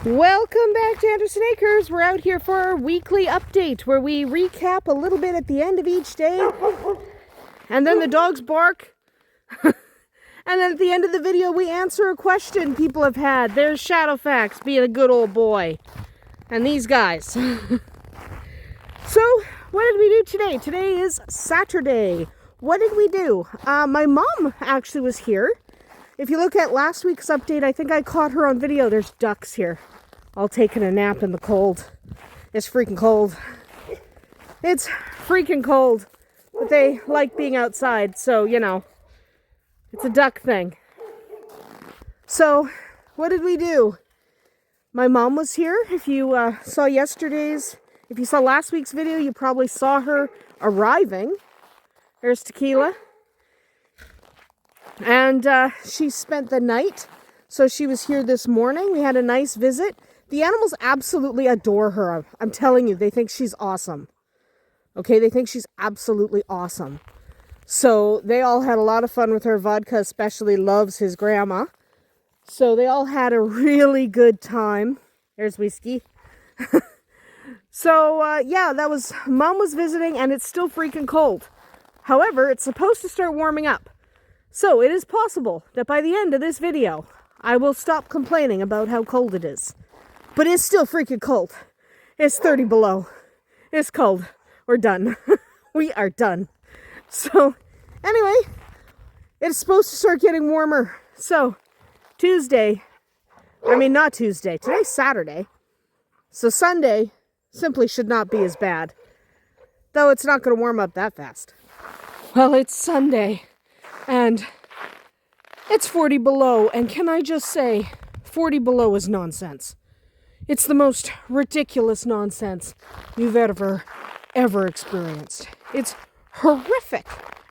Welcome back to Andersen Acres. We're out here for our weekly update where we recap a little bit at the end of each day. And then the dogs bark. And then at the end of the video, we answer a question people have had. There's Shadowfax being a good old boy. And these guys. So, what did we do today? Today is Saturday. What did we do? My mom actually was here. If you look at last week's update, I think I caught her on video. There's ducks here. All taking a nap in the cold. It's freaking cold. It's freaking cold. But they like being outside, so, you know, it's a duck thing. So, what did we do? My mom was here. If you saw last week's video, you probably saw her arriving. There's Tequila. And she spent the night. So she was here this morning. We had a nice visit. The animals absolutely adore her. I'm telling you, they think she's awesome. Okay, they think she's absolutely awesome. So they all had a lot of fun with her. Vodka especially loves his grandma. So they all had a really good time. There's Whiskey. So, yeah, Mom was visiting and it's still freaking cold. However, it's supposed to start warming up. So it is possible that by the end of this video, I will stop complaining about how cold it is. But it's still freaking cold. It's 30 below. It's cold. We're done. We are done. So, anyway, it's supposed to start getting warmer. So, today's Saturday. So Sunday simply should not be as bad. Though it's not going to warm up that fast. Well, it's Sunday. And it's 40 below. And can I just say, 40 below is nonsense. It's the most ridiculous nonsense you've ever experienced. It's horrific.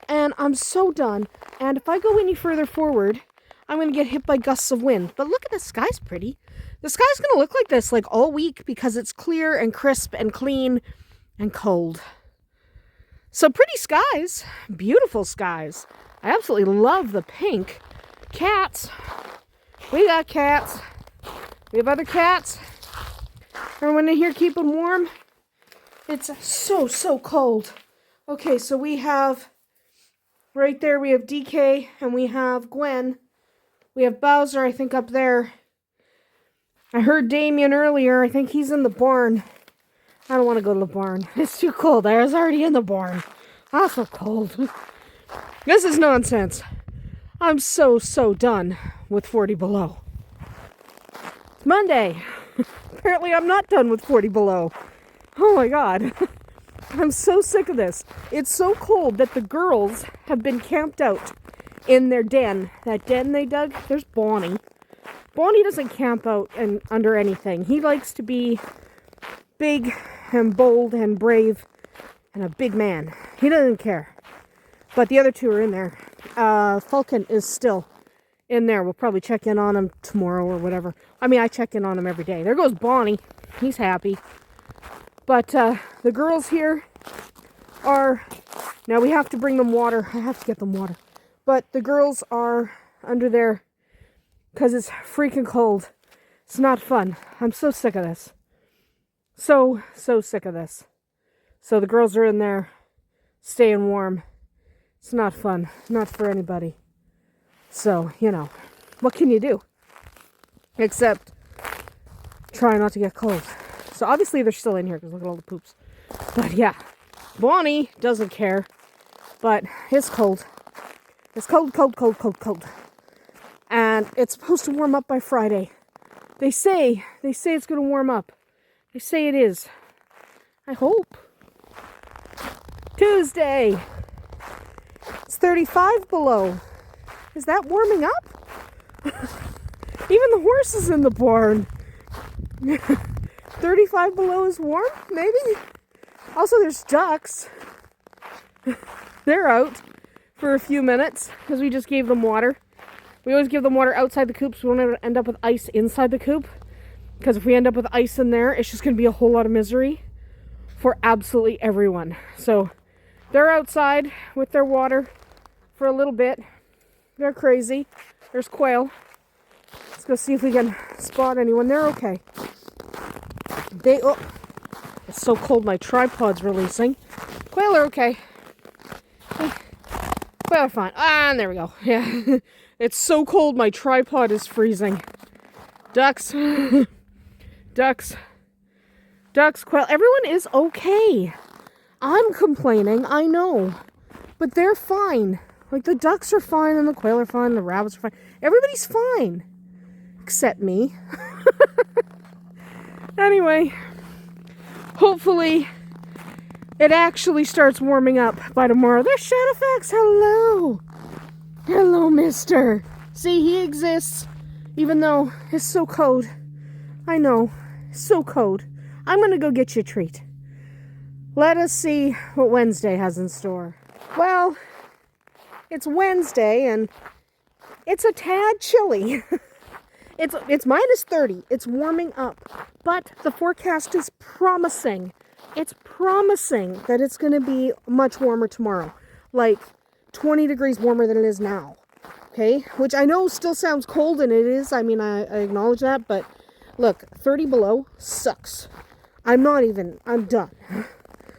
And I'm so done. And if I go any further forward, I'm going to get hit by gusts of wind. But look at the sky's pretty. The sky's going to look like this like all week because it's clear and crisp and clean and cold. So pretty skies. Beautiful skies. I absolutely love the pink. Cats. We got cats. We have other cats. Everyone in here keeping warm. It's so cold. Okay, so we have, right there we have DK and we have Gwen. We have Bowser, I think, up there. I heard Damien earlier. I think he's in the barn. I don't want to go to the barn. It's too cold. I was already in the barn. I'm so cold. This is nonsense. I'm so done with 40 below. It's Monday. Apparently I'm not done with 40 below. Oh my God. I'm so sick of this. It's so cold that the girls have been camped out in their den. That den they dug, there's Bonnie. Bonnie doesn't camp out under anything. He likes to be big and bold and brave and a big man. He doesn't care. But the other two are in there. Falcon is still in there. We'll probably check in on him tomorrow or whatever. I mean, I check in on him every day. There goes Bonnie. He's happy. But the girls here are... Now we have to bring them water. I have to get them water. But the girls are under there because it's freaking cold. It's not fun. I'm so sick of this. So sick of this. So the girls are in there staying warm. It's not fun. Not for anybody. So, you know, what can you do? Except try not to get cold. So obviously they're still in here because look at all the poops. But yeah, Bonnie doesn't care. But it's cold. It's cold. And it's supposed to warm up by Friday. They say it's going to warm up. They say it is. I hope. Tuesday. It's 35 below. Is that warming up? Even the horse is in the barn. 35 below is warm, maybe? Also, there's ducks. They're out for a few minutes because we just gave them water. We always give them water outside the coop so we don't end up with ice inside the coop. Because if we end up with ice in there, it's just going to be a whole lot of misery for absolutely everyone. So they're outside with their water for a little bit. They're crazy. There's quail. Let's go see if we can spot anyone. They're okay. Oh, it's so cold my tripod's releasing. Quail are okay. Quail are fine. And there we go. Yeah. It's so cold my tripod is freezing. Ducks. Ducks. Quail. Everyone is okay. I'm complaining, I know. But they're fine. Like, the ducks are fine, and the quail are fine, and the rabbits are fine. Everybody's fine. Except me. Anyway. Hopefully, it actually starts warming up by tomorrow. There's Shadowfax. Hello. Hello, mister. See, he exists. Even though it's so cold. I know. So cold. I'm going to go get you a treat. Let us see what Wednesday has in store. Well, it's Wednesday and it's a tad chilly. It's minus 30. It's warming up. But the forecast is promising. It's promising that it's going to be much warmer tomorrow. Like 20 degrees warmer than it is now. Okay? Which I know still sounds cold, and it is. I mean, I acknowledge that. But look, 30 below sucks. I'm done.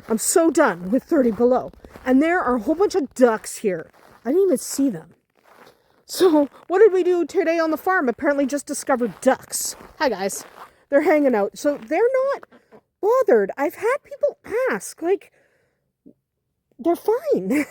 I'm so done with 30 below. And there are a whole bunch of ducks here. I didn't even see them. So, what did we do today on the farm? Apparently just discovered ducks. Hi, guys. They're hanging out. So, they're not bothered. I've had people ask, like, they're fine.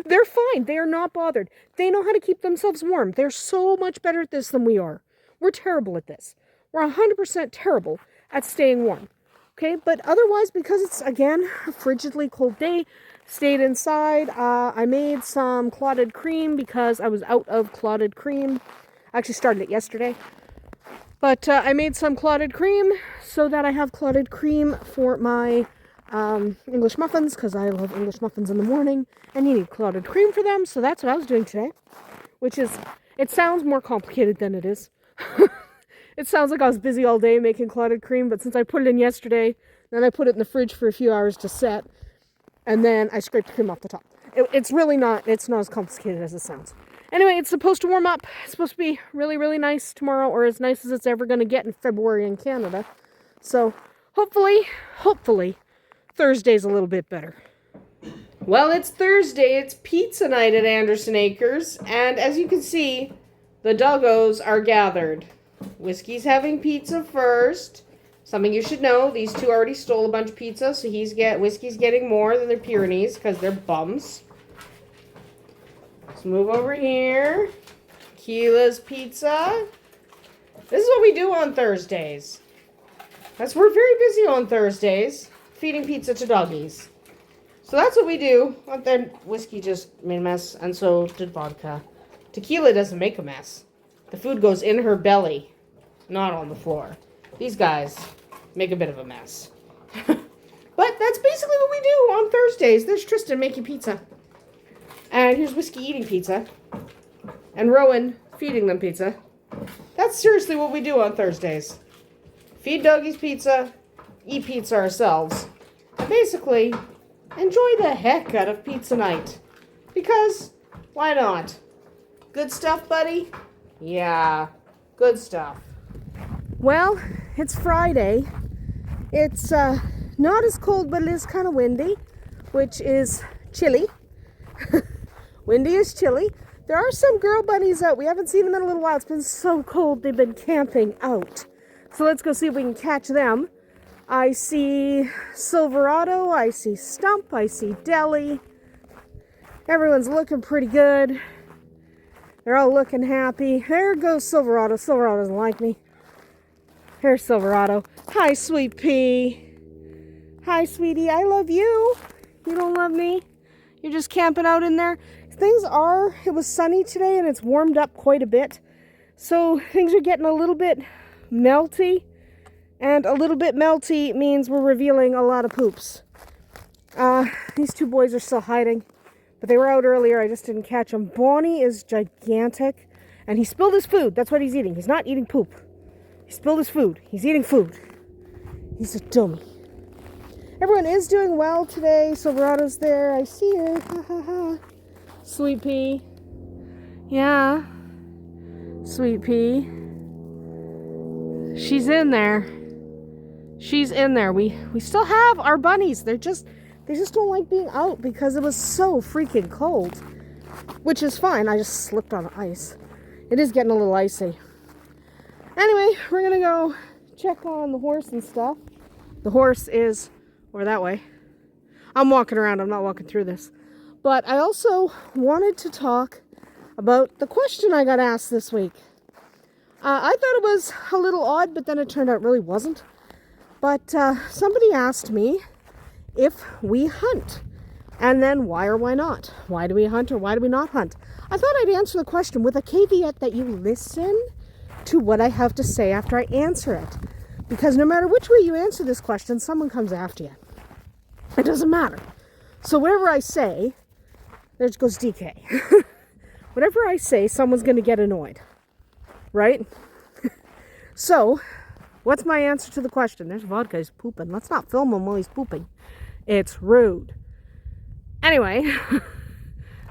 They're fine. They are not bothered. They know how to keep themselves warm. They're so much better at this than we are. We're terrible at this. We're 100% terrible at staying warm. Okay, but otherwise, because it's, again, a frigidly cold day, stayed inside. I made some clotted cream because I was out of clotted cream. I actually started it yesterday. But I made some clotted cream so that I have clotted cream for my English muffins, because I love English muffins in the morning, and you need clotted cream for them, so that's what I was doing today. Which is, it sounds more complicated than it is. It sounds like I was busy all day making clotted cream, but since I put it in yesterday, then I put it in the fridge for a few hours to set, and then I scraped the cream off the top. It's not as complicated as it sounds. Anyway, it's supposed to warm up. It's supposed to be really, really nice tomorrow, or as nice as it's ever going to get in February in Canada. So, hopefully, Thursday's a little bit better. Well, it's Thursday. It's pizza night at Andersen Acres, and as you can see, the doggos are gathered. Whiskey's having pizza first. Something you should know, these two already stole a bunch of pizza, so Whiskey's getting more than their Pyrenees because they're bums. Let's move over here. Keela's pizza. This is what we do on Thursdays. We're very busy on Thursdays, feeding pizza to doggies. So that's what we do. Then Whiskey just made a mess, and so did vodka. Tequila doesn't make a mess. The food goes in her belly, not on the floor. These guys make a bit of a mess. But that's basically what we do on Thursdays. There's Tristan making pizza. And here's Whiskey eating pizza. And Rowan feeding them pizza. That's seriously what we do on Thursdays. Feed doggies pizza, eat pizza ourselves, and basically enjoy the heck out of pizza night. Because, why not? Good stuff, buddy? Yeah, good stuff. Well, it's Friday. It's not as cold, but it is kind of windy, which is chilly. Windy is chilly. There are some girl bunnies out. We haven't seen them in a little while. It's been so cold. They've been camping out. So let's go see if we can catch them. I see Silverado. I see Stump. I see Deli. Everyone's looking pretty good. They're all looking happy. There goes Silverado. Silverado doesn't like me. Here's Silverado. Hi, sweet pea. Hi, sweetie. I love you. You don't love me? You're just camping out in there? It was sunny today and it's warmed up quite a bit. So things are getting a little bit melty. And a little bit melty means we're revealing a lot of poops. These two boys are still hiding. But they were out earlier. I just didn't catch them. Bonnie is gigantic. And he spilled his food. That's what he's eating. He's not eating poop. He spilled his food. He's eating food. He's a dummy. Everyone is doing well today. Silverado's there. I see her. Ha ha ha. Sweet pea. Yeah. Sweet pea. She's in there. She's in there. We still have our bunnies. They just don't like being out because it was so freaking cold. Which is fine. I just slipped on ice. It is getting a little icy. Anyway, we're gonna go check on the horse and stuff. The horse is over that way. I'm walking around. I'm not walking through this. But I also wanted to talk about the question I got asked this week. I thought it was a little odd, but then it turned out it really wasn't. But somebody asked me if we hunt, and then why or why not? Why do we hunt or why do we not hunt? I thought I'd answer the question with a caveat that you listen to what I have to say after I answer it. Because no matter which way you answer this question, someone comes after you. It doesn't matter. So whatever I say, there goes DK. Whatever I say, someone's going to get annoyed. Right? So, what's my answer to the question? There's vodka, he's pooping. Let's not film him while he's pooping. It's rude. Anyway,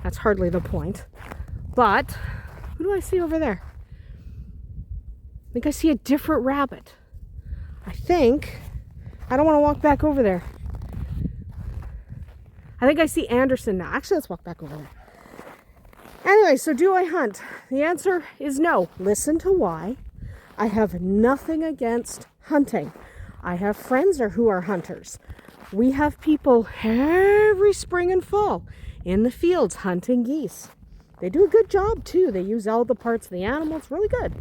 that's hardly the point. But, who do I see over there? I think I see a different rabbit. I don't want to walk back over there. I think I see Andersen now. Actually, let's walk back over there. Anyway, so do I hunt? The answer is no. Listen to why. I have nothing against hunting. I have friends who are hunters. We have people every spring and fall in the fields hunting geese. They do a good job too. They use all the parts of the animal. It's really good.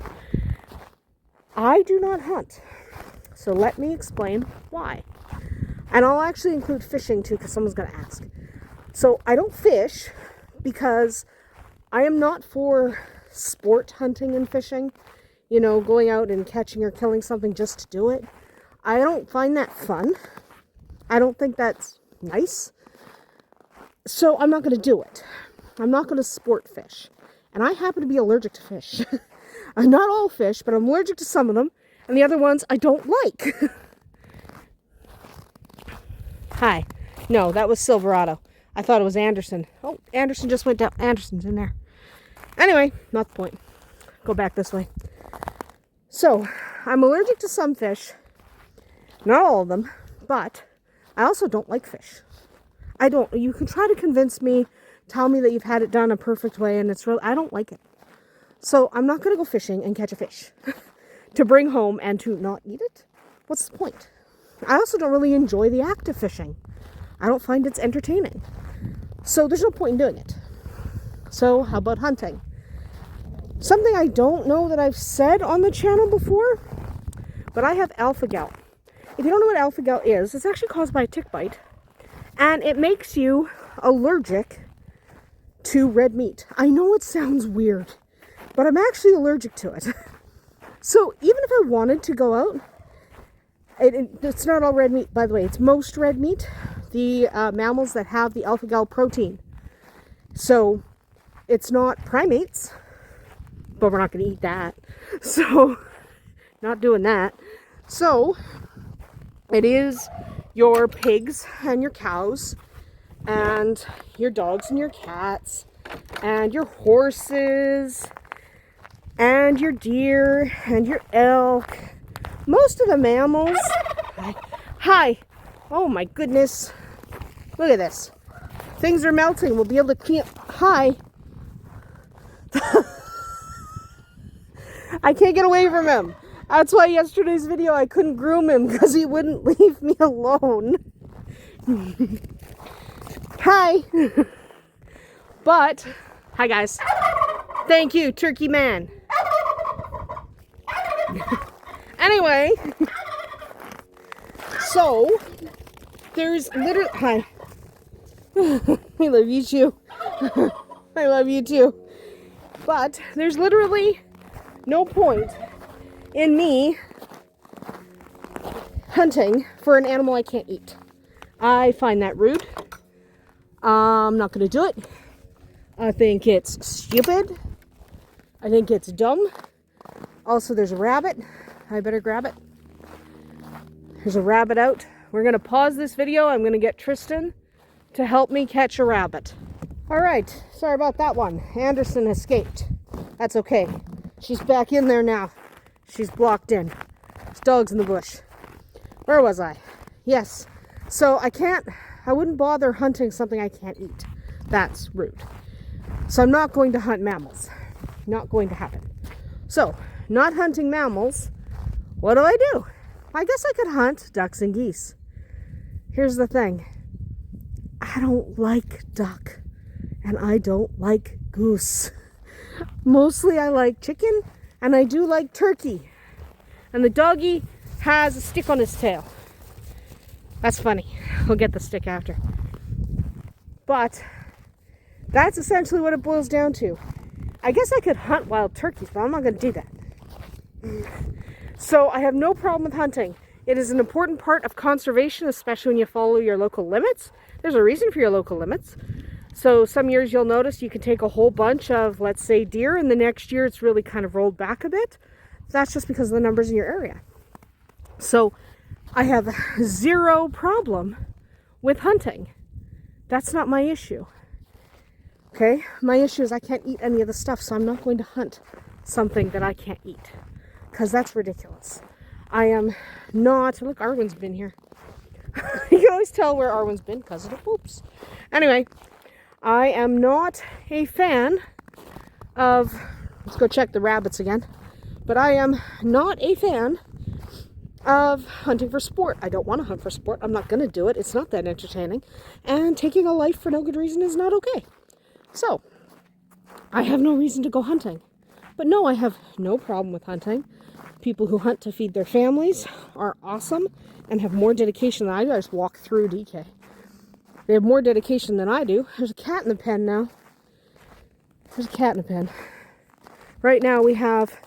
I do not hunt. So let me explain why. And I'll actually include fishing too, because someone's going to ask. So I don't fish because I am not for sport hunting and fishing. You know, going out and catching or killing something just to do it. I don't find that fun. I don't think that's nice. So I'm not going to do it. I'm not going to sport fish. And I happen to be allergic to fish. Not all fish, but I'm allergic to some of them. And the other ones I don't like. Hi. No, that was Silverado. I thought it was Andersen. Oh, Andersen just went down. Andersen's in there. Anyway, not the point. Go back this way. So, I'm allergic to some fish. Not all of them. But I also don't like fish. You can try to convince me, tell me that you've had it done a perfect way, and it's real. I don't like it. So, I'm not going to go fishing and catch a fish. To bring home and to not eat it? What's the point? I also don't really enjoy the act of fishing. I don't find it's entertaining. So there's no point in doing it. So how about hunting? Something I don't know that I've said on the channel before, but I have alpha-gal. If you don't know what alpha-gal is, it's actually caused by a tick bite. And it makes you allergic to red meat. I know it sounds weird, but I'm actually allergic to it. So even if I wanted to go out, it's not all red meat, by the way. It's most red meat, the mammals that have the alpha-gal protein. So it's not primates, but we're not going to eat that. So not doing that. So it is your pigs and your cows and your dogs and your cats and your horses and your deer and your elk. Most of the mammals. Hi. Oh my goodness. Look at this. Things are melting. We'll be able to clean up. Hi. I can't get away from him. That's why yesterday's video I couldn't groom him, because he wouldn't leave me alone. Hi. But, hi guys. Thank you, Turkey Man. Anyway, so there's literally, hi. I love you too. I love you too. But there's literally no point in me hunting for an animal I can't eat. I find that rude. I'm not going to do it. I think it's stupid. I think it's dumb. Also, there's a rabbit. I better grab it. There's a rabbit out. We're going to pause this video. I'm going to get Tristan to help me catch a rabbit. All right. Sorry about that one. Andersen escaped. That's okay. She's back in there now. She's blocked in. There's dogs in the bush. Where was I? Yes. So I wouldn't bother hunting something I can't eat. That's rude. So I'm not going to hunt mammals. Not going to happen. So, not hunting mammals, what do? I guess I could hunt ducks and geese. Here's the thing. I don't like duck, and I don't like goose. Mostly I like chicken, and I do like turkey. And the doggy has a stick on his tail. That's funny. We'll get the stick after. But that's essentially what it boils down to. I guess I could hunt wild turkeys, but I'm not going to do that. So I have no problem with hunting. It is an important part of conservation, especially when you follow your local limits. There's a reason for your local limits. So some years you'll notice you can take a whole bunch of, let's say, deer, and the next year it's really kind of rolled back a bit. That's just because of the numbers in your area. So I have zero problem with hunting. That's not my issue. Okay, my issue is I can't eat any of the stuff, so I'm not going to hunt something that I can't eat, because that's ridiculous. I am not, look, Arwen's been here. You can always tell where Arwen's been because of the poops. Anyway, I am not a fan of, let's go check the rabbits again, but I am not a fan of hunting for sport. I don't want to hunt for sport. I'm not going to do it. It's not that entertaining. And taking a life for no good reason is not okay. So, I have no reason to go hunting. But no, I have no problem with hunting. People who hunt to feed their families are awesome and have more dedication than I do. I just walk through DK. They have more dedication than I do. There's a cat in the pen now. There's a cat in the pen. Right now we have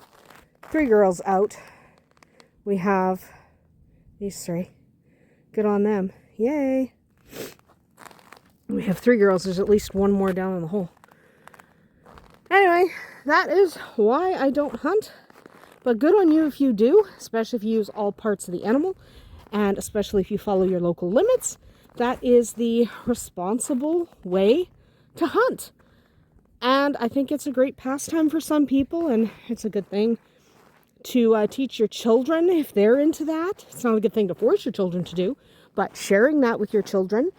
3 girls out. We have these 3. Good on them. Yay. We have 3 girls. There's at least 1 more down in the hole. Anyway, that is why I don't hunt. But good on you if you do, especially if you use all parts of the animal, and especially if you follow your local limits. That is the responsible way to hunt. And I think it's a great pastime for some people, and it's a good thing to teach your children if they're into that. It's not a good thing to force your children to do, but sharing that with your children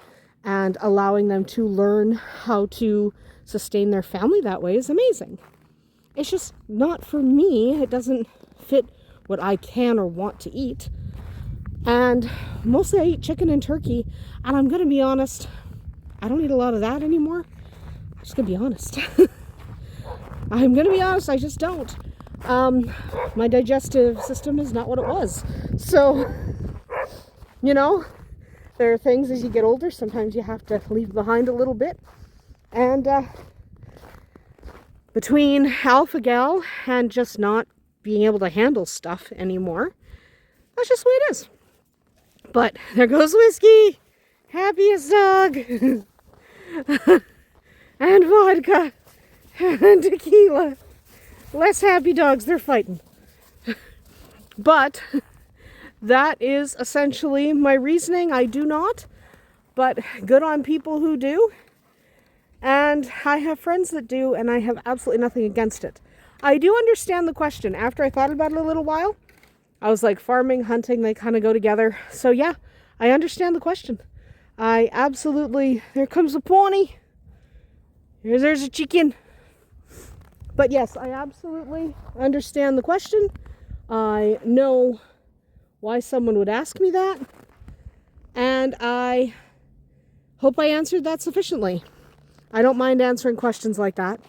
and allowing them to learn how to sustain their family that way is amazing. It's just not for me. It doesn't fit what I can or want to eat. And mostly I eat chicken and turkey. And I'm going to be honest, I don't eat a lot of that anymore. I'm just going to be honest. I'm going to be honest, I just don't. My digestive system is not what it was. So, you know, there are things as you get older, sometimes you have to leave behind a little bit. And between alpha-gal and just not being able to handle stuff anymore, that's just the way it is. But there goes Whiskey, happiest dog, and vodka, and tequila. Less happy dogs, they're fighting. But that is essentially my reasoning. I do not, but good on people who do. And I have friends that do, and I have absolutely nothing against it. I do understand the question. After I thought about it a little while, I was like, farming, hunting, they kind of go together. So yeah, I understand the question. I absolutely, there comes a pony. There's a chicken. But yes, I absolutely understand the question. I know why someone would ask me that. And I hope I answered that sufficiently. I don't mind answering questions like that.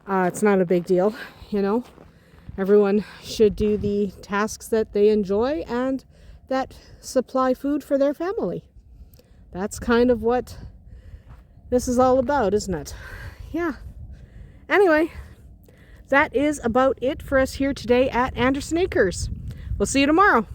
It's not a big deal, you know. Everyone should do the tasks that they enjoy and that supply food for their family. That's kind of what this is all about, isn't it? Yeah. Anyway, that is about it for us here today at Andersen Acres. We'll see you tomorrow.